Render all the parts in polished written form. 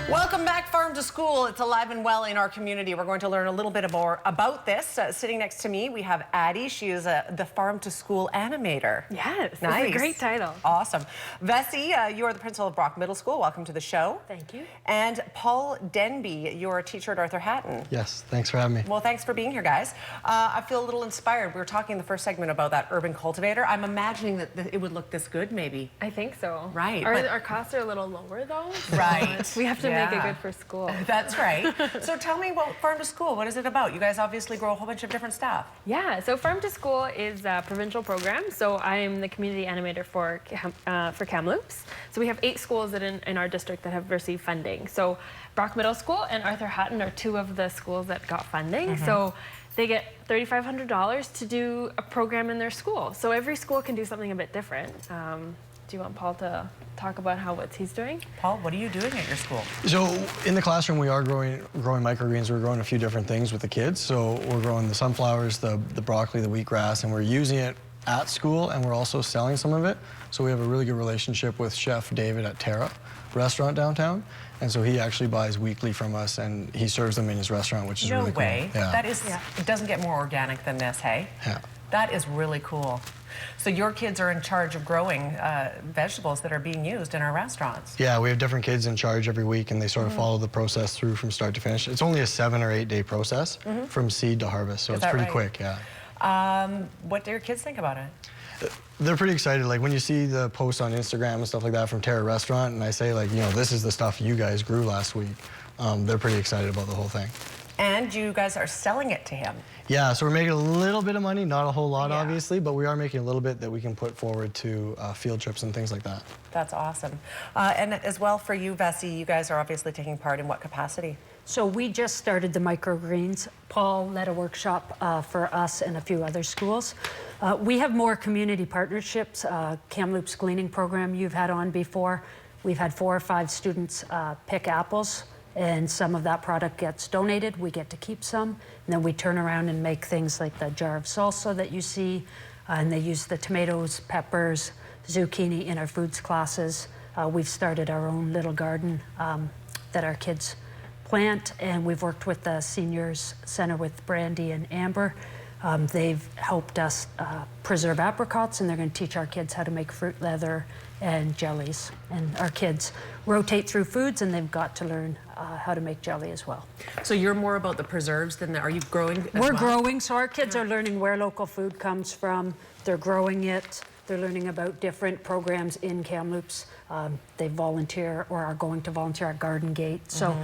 Welcome back, Farm to School. It's alive and well in our community. We're going to learn a little bit more about this. Sitting next to me, we have Addie. She is the Farm to School animator. Yes, nice. That's a great title. Awesome. Vesey, you are the principal of Brock Middle School. Welcome to the show. Thank you. And Paul Denby, you're a teacher at Arthur Hatton. Yes, thanks for having me. Well, thanks for being here, guys. I feel a little inspired. We were talking in the first segment about that urban cultivator. I'm imagining that it would look this good, maybe. I think so. Right. Our costs are a little lower, though. So right. We have to make it good for school. That's right. So tell me about Farm to School. What is it about? You guys obviously grow a whole bunch of different stuff. Yeah, so Farm to School is a provincial program. So I am the community animator for Kamloops. So we have 8 schools in our district that have received funding. So Brock Middle School and Arthur Hatton are 2 of the schools that got funding. So they get $3,500 to do a program in their school. So every school can do something a bit different. Do you want Paul to talk about what he's doing? Paul, what are you doing at your school? So in the classroom, we are growing microgreens. We're growing a few different things with the kids. So we're growing the sunflowers, the broccoli, the wheatgrass, and we're using it at school, and we're also selling some of it. So we have a really good relationship with Chef David at Terra restaurant downtown. And so he actually buys weekly from us, and he serves them in his restaurant, which is really cool. No way. Yeah. That is, it doesn't get more organic than this, hey? Yeah. That is really cool. So your kids are in charge of growing vegetables that are being used in our restaurants. Yeah, we have different kids in charge every week, and they sort of follow the process through from start to finish. It's only a 7 or 8 day process from seed to harvest, so it's pretty quick, yeah. What do your kids think about it? They're pretty excited. Like when you see the posts on Instagram and stuff like that from Terra Restaurant, and I say, like, you know, this is the stuff you guys grew last week, they're pretty excited about the whole thing. And you guys are selling it to him. Yeah, so we're making a little bit of money, not a whole lot, obviously, but we are making a little bit that we can put forward to field trips and things like that. That's awesome. And as well for you, Vesey, you guys are obviously taking part in what capacity? So we just started the microgreens. Paul led a workshop for us and a few other schools. We have more community partnerships. Kamloops Gleaning Program you've had on before. We've had 4 or 5 students pick apples, and some of that product gets donated. We get to keep some, and then we turn around and make things like the jar of salsa that you see, and they use the tomatoes, peppers, zucchini in our foods classes. We've started our own little garden that our kids plant, and we've worked with the Seniors Center with Brandy and Amber. They've helped us preserve apricots, and they're going to teach our kids how to make fruit leather and jellies. And our kids rotate through foods, and they've got to learn how to make jelly as well. So you're more about the preserves than are you growing as We're well? growing, so our kids are learning where local food comes from. They're growing it. They're learning about different programs in Kamloops. They volunteer or are going to volunteer at Garden Gate. So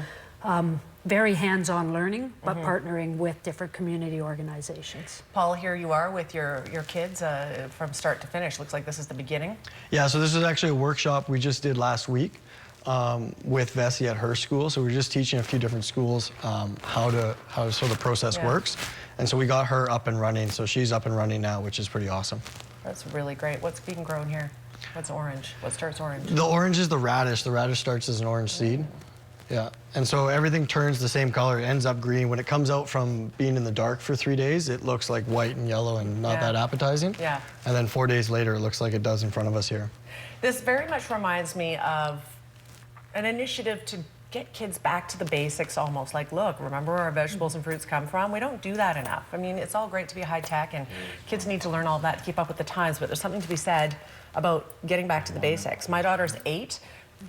very hands-on learning, but partnering with different community organizations. Paul, here you are with your kids from start to finish. Looks like this is the beginning. Yeah, so this is actually a workshop we just did last week with Vesey at her school. So we're just teaching a few different schools how the process works. And so we got her up and running. So she's up and running now, which is pretty awesome. That's really great. What's being grown here? What's orange? What starts orange? The orange is the radish. The radish starts as an orange seed. Yeah, and so everything turns the same color. It ends up green. When it comes out from being in the dark for 3 days, it looks like white and yellow and not that appetizing. Yeah. And then 4 days later, it looks like it does in front of us here. This very much reminds me of an initiative to get kids back to the basics almost. Like, look, remember where our vegetables and fruits come from? We don't do that enough. I mean, it's all great to be high tech, and kids need to learn all that to keep up with the times, but there's something to be said about getting back to the basics. My daughter's 8.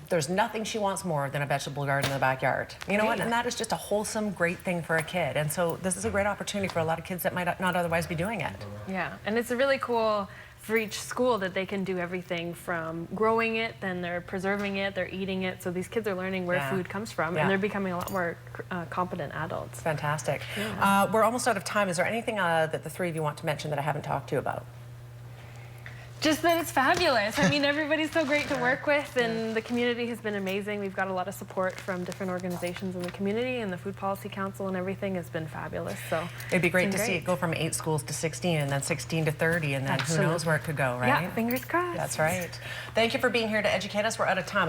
There's nothing she wants more than a vegetable garden in the backyard. You know what? And that is just a wholesome, great thing for a kid. And so this is a great opportunity for a lot of kids that might not otherwise be doing it. Yeah, and it's really cool for each school that they can do everything from growing it, then they're preserving it, they're eating it. So these kids are learning where food comes from, and they're becoming a lot more competent adults. Fantastic. We're almost out of time. Is there anything that the 3 of you want to mention that I haven't talked to you about? Just that it's fabulous. I mean, everybody's so great to work with, and the community has been amazing. We've got a lot of support from different organizations in the community, and the Food Policy Council and everything has been fabulous. So it'd be great to see it go from 8 schools to 16, and then 16 to 30, and then who knows where it could go, right? Yeah, fingers crossed. That's right. Thank you for being here to educate us. We're out of time.